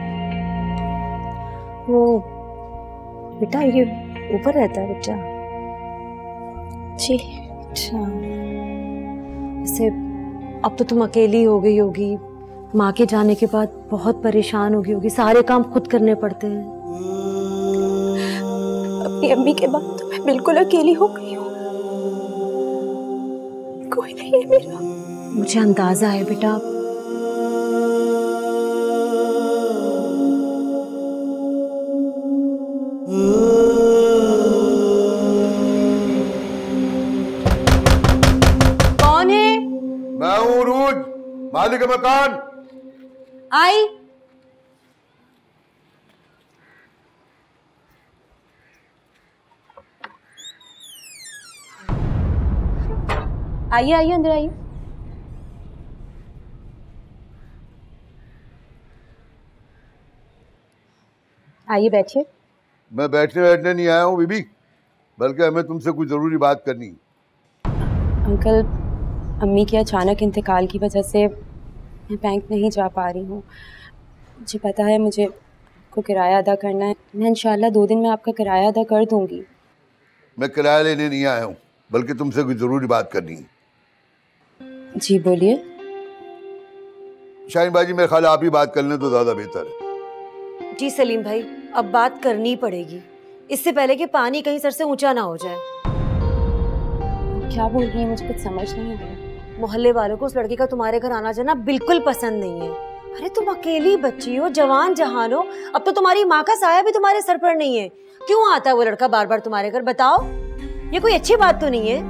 वो बेटा, ये ऊपर रहता है बच्चा? जी। अच्छा, वैसे अब तो तुम अकेली हो गई होगी, माँ के जाने के बाद बहुत परेशान हो गई होगी, सारे काम खुद करने पड़ते हैं। अपनी अम्मी के बाद तो मैं बिल्कुल अकेली हो गई हूँ, कोई नहीं है मेरा। मुझे अंदाजा है बेटा, कौन है? मैं हूँ रूज, मालिक मकान। आई। आइए आइए, अंदर आइए। आइए बैठिए। मैं बैठने बैठने नहीं आया हूँ बीबी, बल्कि हमें तुमसे कुछ जरूरी बात करनी है। अंकल, अम्मी के अचानक इंतकाल की वजह से मैं बैंक नहीं जा पा रही हूँ। मुझे पता है मुझे आपको किराया अदा करना है, मैं इंशाल्लाह 2 दिन में आपका किराया अदा कर दूंगी। मैं किराया लेने नहीं आया हूँ, बल्कि तुमसे कुछ जरूरी बात करनी है। जी बोलिए। शाहीन बाजी, मेरे ख्याल आप ही बात कर लें तो ज्यादा बेहतर है। जी सलीम भाई, अब बात करनी पड़ेगी, इससे पहले कि पानी कहीं सर से ऊंचा ना हो जाए। क्या बोल रही हैं, मुझे कुछ समझ नहीं आ रहा। मोहल्ले वालों को उस लड़के का तुम्हारे घर आना जाना बिल्कुल पसंद नहीं है। अरे तुम अकेली बच्ची हो, जवान जहान हो, अब तो तुम्हारी माँ का साया भी तुम्हारे सर पर नहीं है। क्यों आता है वो लड़का बार बार तुम्हारे घर, बताओ? ये कोई अच्छी बात तो नहीं है।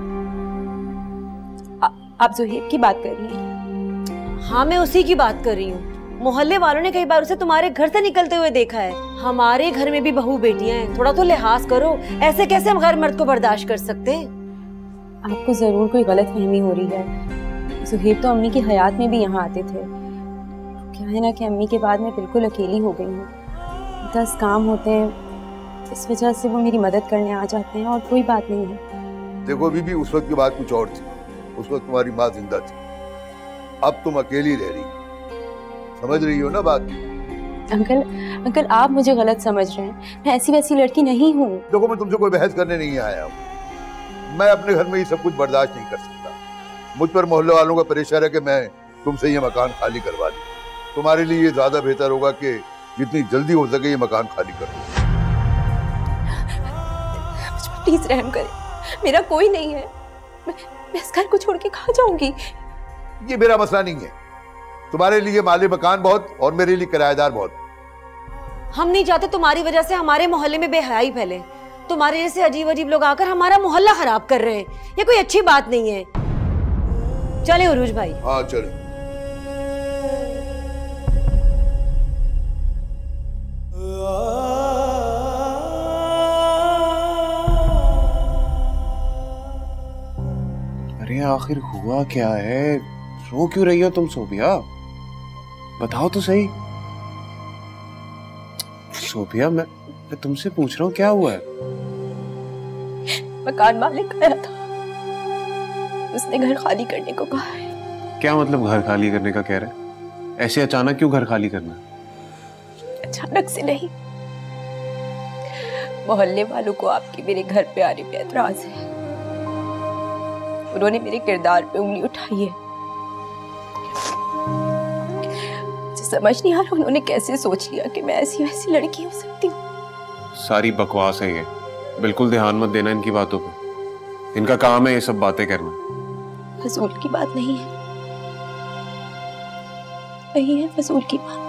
आप ज़ुहैब की बात कर रही हैं? हाँ, मैं उसी की बात कर रही हूँ। मोहल्ले वालों ने कई बार उसे तुम्हारे घर से निकलते हुए देखा है। हमारे घर में भी बहू बेटियां हैं, थोड़ा तो लिहाज करो। ऐसे कैसे हम गैर मर्द को बर्दाश्त कर सकते? आपको जरूर कोई गलत फहमी हो रही है। ज़ुहैब तो अम्मी की हयात में भी यहाँ आते थे। क्या है ना कि अम्मी के बाद मैं बिल्कुल अकेली हो गई हूँ। 10 काम होते हैं, इस वजह से वो मेरी मदद करने आ जाते हैं और कोई बात नहीं है। देखो बीबी, उस वक्त की बात कुछ और थी। उस वक्त तुम्हारी माँ जिंदा थी, अब तुम अकेली रह रही, समझ रही हो ना बात? अंकल आप मुझे गलत समझ रहे हैं। मैं ऐसी वैसी लड़की नहीं हूँ। देखो, मैं तुमसे कोई बहस करने नहीं आया हूँ। मैं अपने घर में ये सब कुछ बर्दाश्त नहीं कर सकता। मुझ पर मोहल्ले वालों का प्रेशर है कि मैं तुमसे ये मकान खाली करवा दूं। तुम्हारे लिए ये ज्यादा बेहतर होगा कि जितनी जल्दी हो सके ये मकान खाली कर दो। मुझ पर प्लीज रहम करें, मेरा कोई नहीं है। मैं इस घर को छोड़ के कहाँ जाऊंगी? ये मेरा मसला नहीं है। तुम्हारे लिए माली मकान बहुत और मेरे लिए किराएदार बहुत। हम नहीं चाहते तुम्हारी वजह से हमारे मोहल्ले में बेहयाई फैले। तुम्हारे जैसे अजीब अजीब लोग आकर हमारा मोहल्ला खराब कर रहे हैं। ये कोई अच्छी बात नहीं है। चले उरूज भाई। हाँ चले। अरे आखिर हुआ क्या है? रो क्यों रही हो तुम सोबिया? बताओ तो सही। सोबिया, मैं तुमसे पूछ रहा हूँ क्या हुआ है? मकान मालिक आया था, उसने घर खाली करने को कहा है। क्या मतलब घर खाली करने का कह रहा है? ऐसे अचानक क्यों घर खाली करना? अचानक से नहीं, मोहल्ले वालों को आपके मेरे घर पे आने पे एतराज है। उन्होंने मेरे किरदार पे उंगली उठाई है। मुझे समझ नहीं आ रहा उन्होंने कैसे सोच लिया कि मैं ऐसी वैसी लड़की हो सकती हूँ। सारी बकवास है ये, बिल्कुल ध्यान मत देना इनकी बातों पे। इनका काम है ये सब बातें करना। फजूल की बात नहीं है, नहीं है फजूल की बात।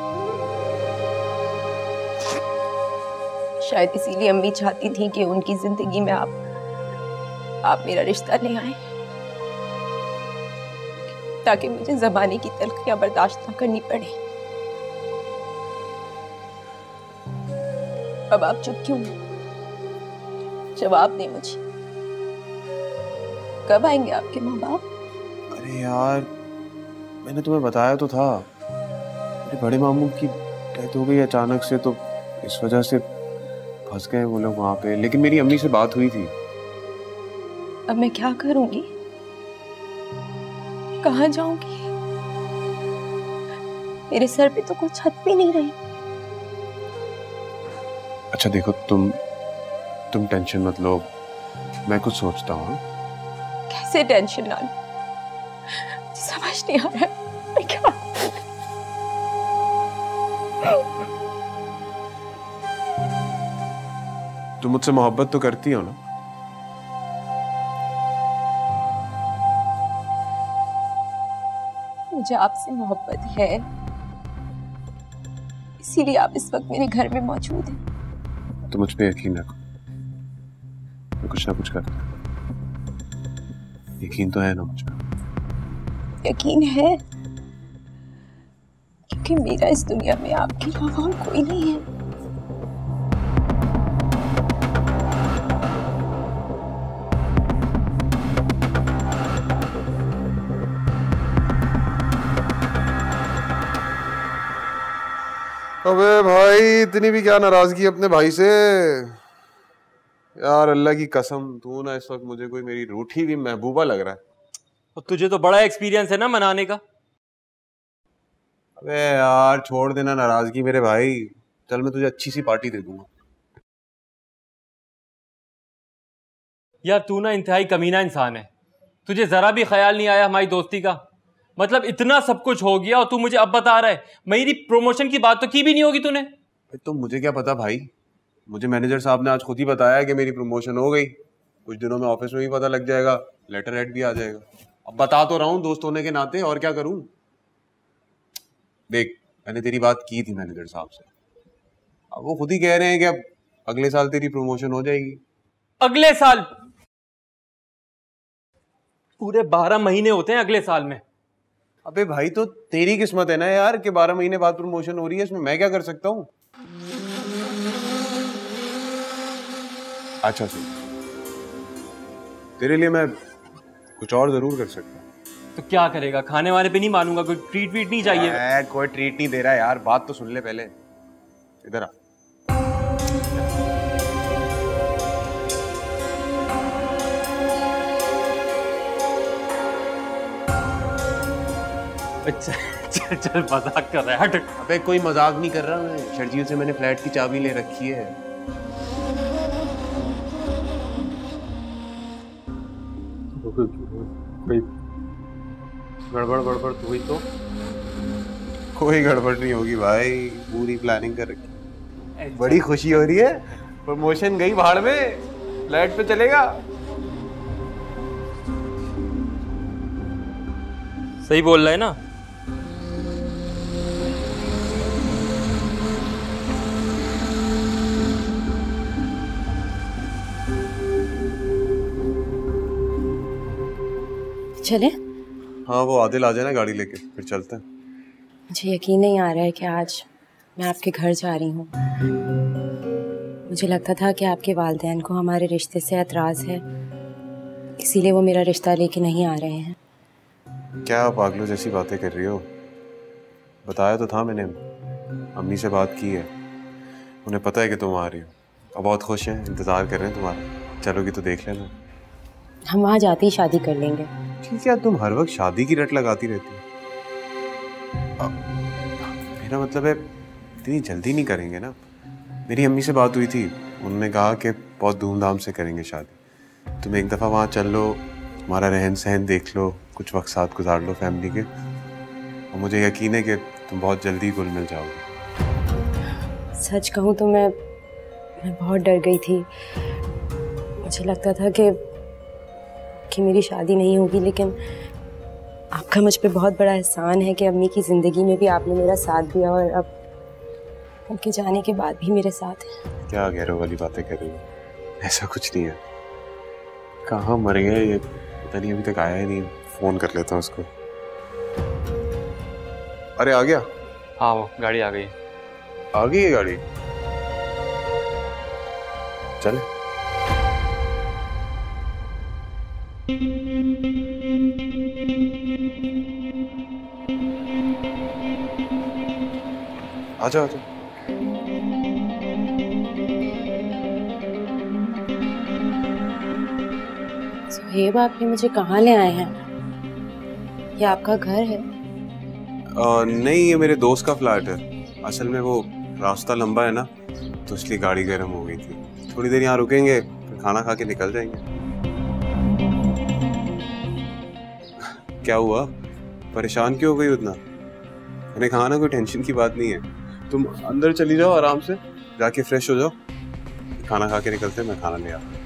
शायद इसीलिए अम्मी चाहती थी कि उनकी जिंदगी में आप मेरा रिश्ता ले आए, ताकि मुझे ज़माने की तलखियां बर्दाश्त न करनी पड़े। अब आप चुप क्यों हैं? जवाब दें मुझे, कब आएंगे आपके माँ बाप? अरे यार, मैंने तुम्हें बताया तो था, मेरे बड़े मामू की डेथ हो गई अचानक से, तो इस वजह से फंस गए वो लोग वहां पे। लेकिन मेरी अम्मी से बात हुई थी। अब मैं क्या करूंगी? कहाँ जाऊंगी? मेरे सर पे तो कोई छत भी नहीं रही। अच्छा देखो, तुम टेंशन मत लो, मैं कुछ सोचता हूँ। कैसे टेंशन ना लूं? समझ नहीं आ रहा मैं क्या। तुम मुझसे मोहब्बत तो करती हो ना? मुझे आपसे मोहब्बत है, इसीलिए आप इस वक्त मेरे घर में मौजूद हैं। तो मुझ पे यकीन रखो, मैं कुछ ना कुछ करता। यकीन तो है ना मुझ पे? यकीन है, क्योंकि मेरा इस दुनिया में आपके अलावा और कोई नहीं है। अबे भाई, इतनी भी क्या नाराजगी अपने भाई से? यार अल्लाह की कसम, तू ना इस वक्त मुझे कोई मेरी रूठी हुई महबूबा लग रहा है। और तुझे तो बड़ा एक्सपीरियंस है ना मनाने का। अबे यार छोड़ देना नाराजगी मेरे भाई, चल मैं तुझे अच्छी सी पार्टी दे दूंगा। यार तू ना इंतहाई कमीना इंसान है, तुझे जरा भी ख्याल नहीं आया हमारी दोस्ती का। मतलब इतना सब कुछ हो गया और तू मुझे अब बता रहा है, मेरी प्रमोशन की बात तो की भी नहीं होगी तूने। तो मुझे क्या पता भाई, मुझे मैनेजर साहब ने आज खुद ही बताया कि मेरी प्रमोशन हो गई। कुछ दिनों में ऑफिस में भी पता लग जाएगा, लेटर हेड भी आ जाएगा। अब बता तो रहा हूँ दोस्त होने के नाते, और क्या करूँ। देख, मैंने तेरी बात की थी मैनेजर साहब से, अब वो खुद ही कह रहे हैं कि अब अगले साल तेरी प्रमोशन हो जाएगी। अगले साल? पूरे 12 महीने होते हैं अगले साल में। अबे भाई तो तेरी किस्मत है ना यार कि 12 महीने बाद प्रमोशन हो रही है, इसमें मैं क्या कर सकता हूँ। अच्छा सुन, तेरे लिए मैं कुछ और जरूर कर सकता हूँ। तो क्या करेगा? खाने वाने पे नहीं मानूंगा, कोई ट्रीट वीट नहीं चाहिए? कोई ट्रीट नहीं दे रहा यार, बात तो सुन ले पहले। इधर आ। अच्छा चल चल मजाक कर रहा है, हट। अबे कोई मजाक नहीं कर रहा मैं, शर्जील से मैंने फ्लैट की चाबी ले रखी है। कोई गड़बड़ तो हुई तो? कोई गड़बड़ नहीं होगी भाई, पूरी प्लानिंग कर रखी। बड़ी खुशी हो रही है, प्रमोशन गई भाड़ में, फ्लैट पे चलेगा। सही बोल रहा है ना? चले? हाँ वो आदिल आ जाए ना गाड़ी लेके, फिर चलते हैं। मुझे यकीन नहीं आ रहा है कि आज मैं आपके घर जा रही हूँ। मुझे लगता था कि आपके वालिदैन को हमारे रिश्ते से एतराज़ है, इसीलिए वो मेरा रिश्ता लेके नहीं आ रहे हैं। क्या पागलों जैसी बातें कर रही हो? बताया तो था मैंने, अम्मी से बात की है, उन्हें पता है कि तुम आ रही हो और बहुत खुश हैं, इंतज़ार कर रहे हैं तुम्हारा। चलोगी तो देख लेना। हम वहाँ जाते ही शादी कर लेंगे। ठीक है, तुम हर वक्त शादी की रट लगाती रहती हो। मेरा मतलब है इतनी जल्दी नहीं करेंगे ना। मेरी अम्मी से बात हुई थी, उन्होंने कहा कि बहुत धूमधाम से करेंगे शादी। तुम एक दफ़ा वहाँ चल लो, हमारा रहन सहन देख लो, कुछ वक्त साथ गुजार लो फैमिली के, और मुझे यकीन है कि तुम बहुत जल्दी घुल मिल जाओगे। सच कहूँ तो मैं बहुत डर गई थी। मुझे लगता था कि मेरी शादी नहीं होगी, लेकिन आपका मुझ पे बहुत बड़ा एहसान है कि अम्मी की ज़िंदगी में भी आपने मेरा साथ दिया और अब उनके जाने के बाद भी मेरे साथ है। क्या गैरों वाली बातें कर रही हो? ऐसा कुछ नहीं है। कहाँ मर गया ये, पता नहीं, अभी तक आया ही नहीं। फोन कर लेता हूँ उसको। अरे आ गया? हाँ वो गाड़ी आ गई। आ गई है गाड़ी? चले। आजा आजा। सुहेब, आप ये मुझे कहाँ ले आए हैं? ये आपका घर है? नहीं, ये मेरे दोस्त का फ्लैट है। असल में वो रास्ता लंबा है ना, तो इसलिए गाड़ी गर्म हो गई थी। थोड़ी देर यहाँ रुकेंगे, फिर खाना खा के निकल जाएंगे। क्या हुआ, परेशान क्यों हो गई उतना? मैंने कहा ना कोई टेंशन की बात नहीं है। तुम अंदर चली जाओ, आराम से जाके फ्रेश हो जाओ, खाना खा के निकलते हैं। मैं खाना ले आता हूँ।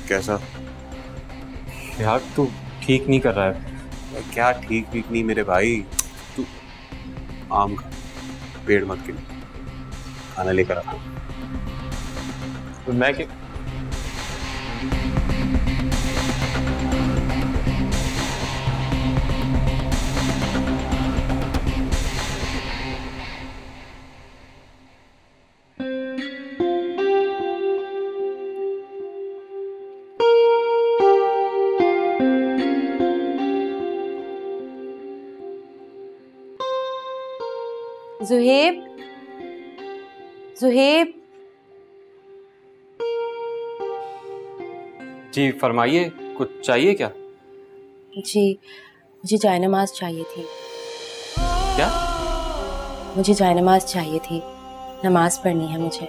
कैसा यार तू ठीक नहीं कर रहा है। क्या ठीक ठीक नहीं मेरे भाई, तू आम खा, पेड़ मत गिर। खाना लेकर आता हूँ। तो मैं क्या? ज़ुहेब, ज़ुहेब। जी फरमाइए, कुछ चाहिए क्या? जी, मुझे जायनमाज चाहिए थी। क्या? मुझे जायनमाज चाहिए थी, नमाज पढ़नी है मुझे।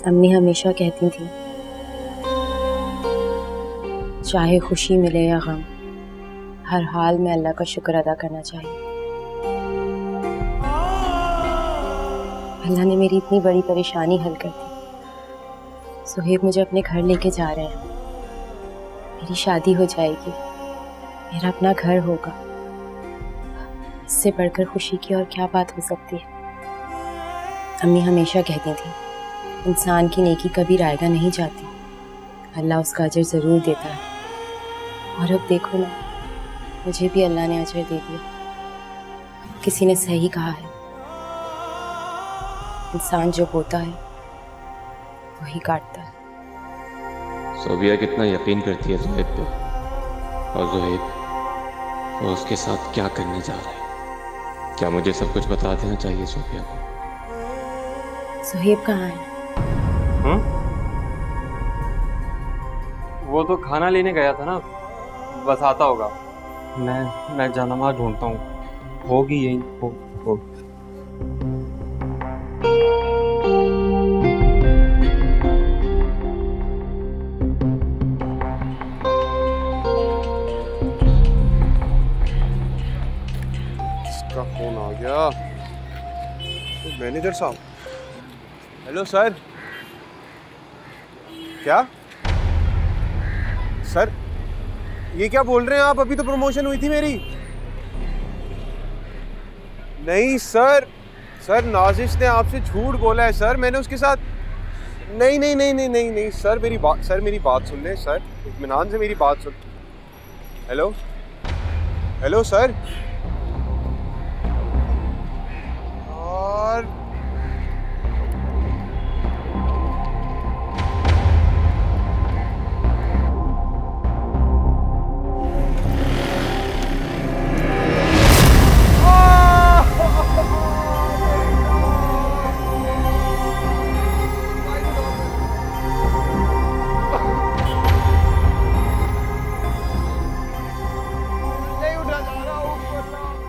अम्मी हमेशा कहती थी चाहे खुशी मिले या गम, हर हाल में अल्लाह का शुक्र अदा करना चाहिए। अल्लाह ने मेरी इतनी बड़ी परेशानी हल कर दी। सुहेब मुझे अपने घर लेके जा रहे हैं, मेरी शादी हो जाएगी, मेरा अपना घर होगा। इससे बढ़कर खुशी की और क्या बात हो सकती है। अम्मी हमेशा कहती थी इंसान की नेकी कभी रायगा नहीं जाती, अल्लाह उसका अजर ज़रूर देता है। और अब देखो ना, मुझे भी अल्लाह ने अजर दे दिया। किसी ने सही कहा है, इंसान जो बोता है वही काटता है। सोबिया कितना यकीन करती है ज़ुहैब पे, और ज़ुहैब वो उसके साथ क्या करने जा रहा है? क्या मुझे सब कुछ बता देना चाहिए सोबिया को? ज़ुहैब कहाँ है? वो तो खाना लेने गया था ना, बस आता होगा। मैं जानमाज़ ढूंढता हूँ, होगी यही हो। किसका फोन आ गया? तो मैनेजर साहब। Hello sir. क्या सर, ये क्या बोल रहे हैं आप? अभी तो प्रमोशन हुई थी मेरी। नहीं सर, सर नाजिश ने आपसे झूठ बोला है सर। मैंने उसके साथ नहीं नहीं नहीं नहीं नहीं नहीं सर, मेरी बात सुन लें सर, इत्मीनान से मेरी बात सुन। Hello hello sir. और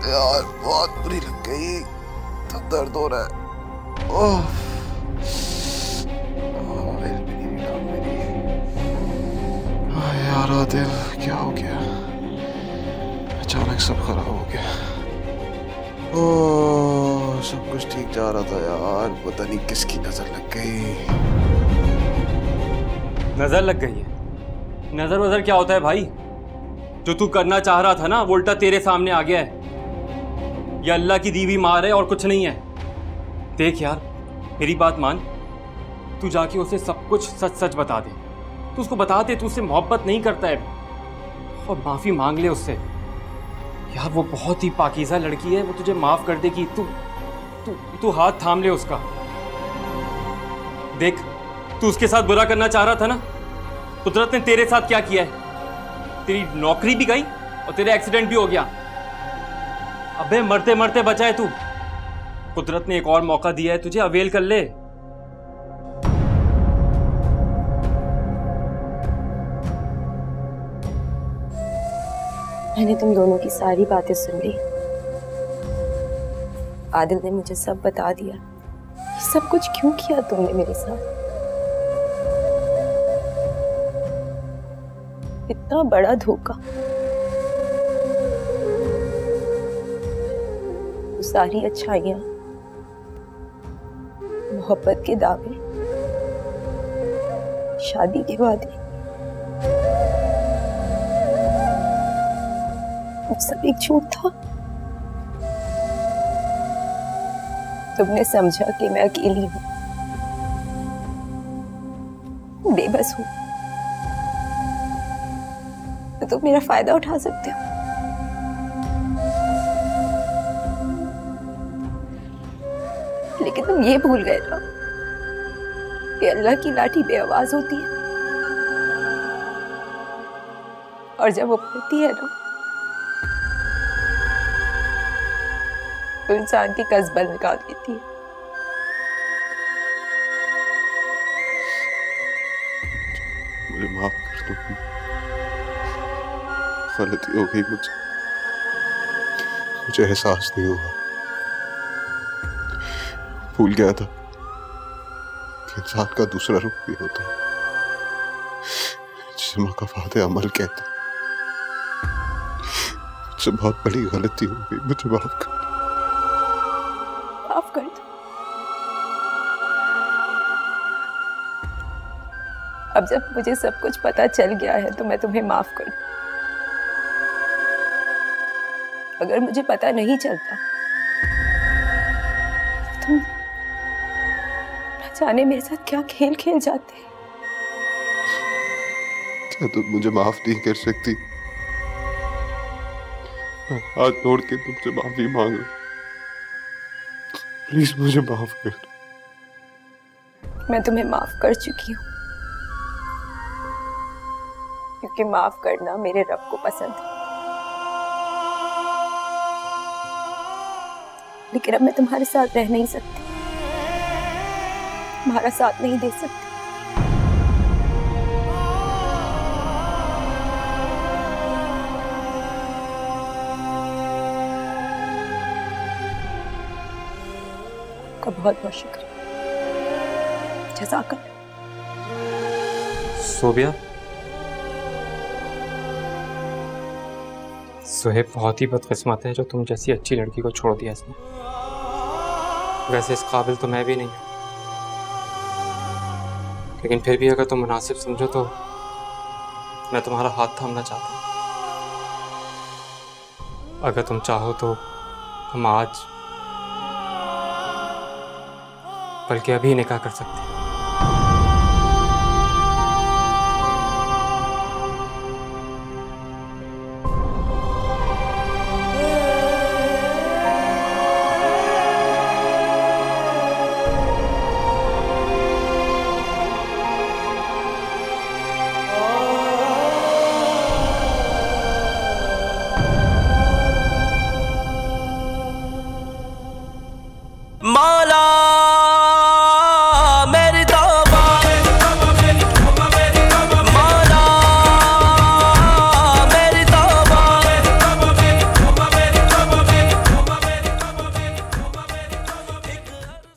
यार बहुत बुरी लग गई, तो दर्द हो रहा है। ओह यार आदिल, क्या हो गया? अचानक सब खराब हो गया। ओह सब कुछ ठीक जा रहा था यार, पता नहीं किसकी नजर लग गई। नजर लग गई है? नजर वजर क्या होता है भाई? जो तू करना चाह रहा था ना, वो उल्टा तेरे सामने आ गया है। ये अल्लाह की दी हुई मार है और कुछ नहीं है। देख यार, मेरी बात मान, तू जाके उसे सब कुछ सच सच बता दे। तू उसको बता दे तू उससे मोहब्बत नहीं करता है, और माफ़ी मांग ले उससे। यार वो बहुत ही पाकीज़ा लड़की है, वो तुझे माफ़ कर देगी। तू तू तू हाथ थाम ले उसका। देख, तू उसके साथ बुरा करना चाह रहा था ना, कुदरत ने तेरे साथ क्या किया है? तेरी नौकरी भी गई और तेरा एक्सीडेंट भी हो गया। अबे मरते मरते बचा है तू। कुदरत ने एक और मौका दिया है तुझे, अवेल कर ले। मैंने तुम दोनों की सारी बातें सुन ली। आदिल ने मुझे सब बता दिया। ये सब कुछ क्यों किया तुमने मेरे साथ? इतना बड़ा धोखा। सारी अच्छाइयां, मोहब्बत के दावे, शादी के वादे, सब एक झूठ था। तुमने समझा कि मैं अकेली हूं, बेबस हूं, तो तुम मेरा फायदा उठा सकते हो। लेकिन तुम ये भूल गए ना कि अल्लाह की लाठी बेआवाज होती है, और जब वो पड़ती है ना तो इंसान की कसबल निकाल देती है। मुझे माफ कर दो, गलती हो गई मुझे एहसास नहीं हुआ। भूल गया था कि इंसान का दूसरा रूप भी होता है, जिसे मकाफात अमल कहते हैं। मुझसे बहुत बड़ी गलती हो गई, मुझे माफ कर दो। माफ कर दो। अब जब मुझे सब कुछ पता चल गया है तो मैं तुम्हें माफ कर दूं। अगर मुझे पता नहीं चलता जाने मेरे साथ क्या खेल खेल जाते हैं। क्या तुम मुझे माफ नहीं कर सकती? हाथ जोड़ के तुमसे माफी मांग रहा हूं, प्लीज मुझे माफ कर। मैं तुम्हें माफ कर चुकी हूँ, क्योंकि माफ करना मेरे रब को पसंद है। लेकिन अब मैं तुम्हारे साथ रह नहीं सकती, तुम्हारा साथ नहीं दे सकती। आपका बहुत बहुत शुक्रिया। जज़ाकल्लाह। सोबिया, सुहेब बहुत ही बदकिस्मत है जो तुम जैसी अच्छी लड़की को छोड़ दिया इसने। वैसे इस काबिल तो मैं भी नहीं हूं, लेकिन फिर भी अगर तुम मुनासिब समझो तो मैं तुम्हारा हाथ थामना चाहता हूँ। अगर तुम चाहो तो हम आज, बल्कि अभी निकाह कर सकते हैं।